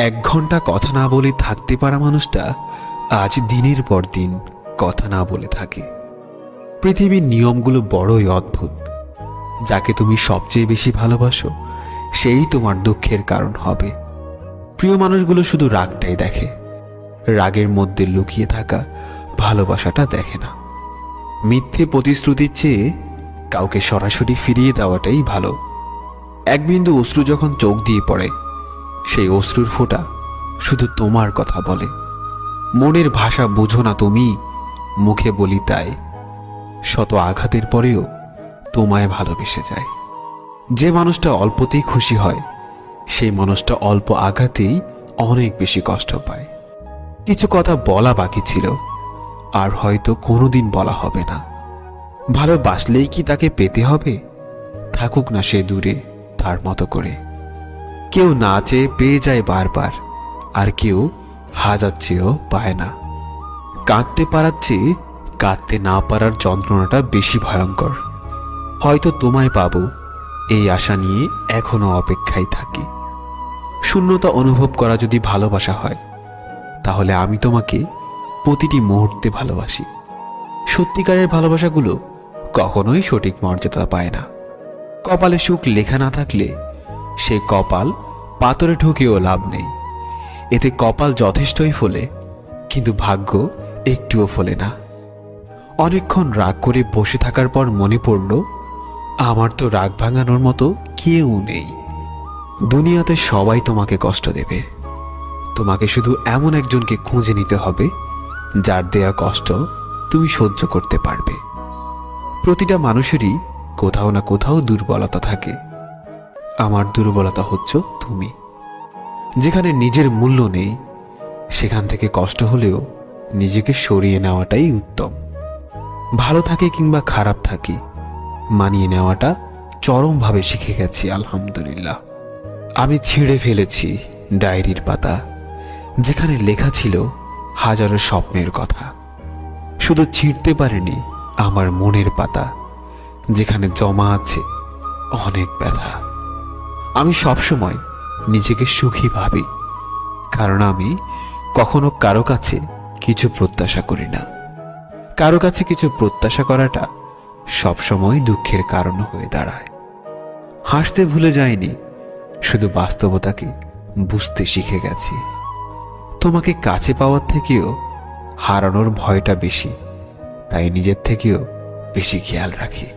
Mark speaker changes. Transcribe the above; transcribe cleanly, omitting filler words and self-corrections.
Speaker 1: 1 ঘন্টা কথা না বলে থাকতে পারা মানুষটা আজ দিনের পর দিন কথা না বলে থাকে। পৃথিবীর নিয়মগুলো বড়ই অদ্ভুত। যাকে তুমি সবচেয়ে বেশি ভালোবাসো সেই তোমার দুঃখের কারণ হবে। প্রিয় মানুষগুলো শুধু রাগটাই দেখে, রাগের মধ্যে লুকিয়ে থাকা ভালোবাসাটা দেখে না। মিথ্যে প্রতিশ্রুতির চেয়ে কাউকে সরাসরি ফিরিয়ে দেওয়াটাই ভালো। এক বিন্দু অশ্রু যখন চোখ দিয়ে পড়ে, সেই অশ্রুর ফোঁটা শুধু তোমার কথা বলে। মনের ভাষা বোঝো না তুমি, মুখে বলি তাই। শত আঘাতের পরেও তোমায় ভালোবেসে যায়। যে মানুষটা অল্পতেই খুশি হয়, সেই মানুষটা অল্প আঘাতেই অনেক বেশি কষ্ট পায়। কিছু কথা বলা বাকি ছিল, আর হয়তো কোনোদিন বলা হবে না। ভালোবাসলেই কি তাকে পেতে হবে? থাকুক না সে দূরে তার মতো করে। কেউ না চেয়ে পেয়ে যায় বারবার, আর কেউ হাজার চেয়েও পায় না। কাঁদতে পারার চেয়ে কাঁদতে না পারার যন্ত্রণাটা বেশি ভয়ঙ্কর। হয়তো তোমায় পাবো এই আশা নিয়ে এখনো অপেক্ষায় থাকি। শূন্যতা অনুভব করা যদি ভালোবাসা হয়, তাহলে আমি তোমাকে প্রতিটি মুহূর্তে ভালোবাসি। সত্যিকারের ভালোবাসাগুলো কখনোই সঠিক মর্যাদা পায় না। কপালে সুখ লেখা না থাকলে সেই কপাল পাথরে ঢুকেও লাভ নেই। এতে কপাল যথেষ্টই ফোলে, কিন্তু ভাগ্য একটুও ফোলে না। অনেকক্ষণ রাগ করে বসে থাকার পর মনে পড়ল, আমার তো রাগ ভাঙানোর মতো কেউ নেই। দুনিয়াতে সবাই তোমাকে কষ্ট দেবে। তোমাকে শুধু এমন একজনকে খুঁজে নিতে হবে যার দেয়া কষ্ট তুমি সহ্য করতে পারবে। প্রতিটা মানুষেরই কোথাও না কোথাও দুর্বলতা থাকে। আমার দুর্বলতা হচ্ছে তুমি। যেখানে নিজের মূল্য নেই, সেখান থেকে কষ্ট হলেও নিজেকে সরিয়ে নেওয়াটাই উত্তম। ভালো থাকে কিংবা খারাপ থাকি, মানিয়ে নেওয়াটা চরমভাবে শিখে গেছি আলহামদুলিল্লাহ। আমি ছিঁড়ে ফেলেছি ডায়েরির পাতা, যেখানে লেখা ছিল হাজারো স্বপ্নের কথা। শুধু ছিঁড়তে পারিনি আমার মনের পাতা, যেখানে জমা আছে অনেক ব্যথা। আমি সবসময় নিজেকে সুখী ভাবি, কারণ আমি কখনো কারো কাছে কিছু প্রত্যাশা করি না। কারো কাছে কিছু প্রত্যাশা করাটা সবসময় দুঃখের কারণ হয়ে দাঁড়ায়। হাসতে ভুলে যাইনি, শুধু বাস্তবতাকে বুঝতে শিখে গেছি। তোমাকে কাছে পাওয়ার থেকেও হারানোর ভয়টা বেশি, তাই নিজের থেকেও বেশি খেয়াল রাখি।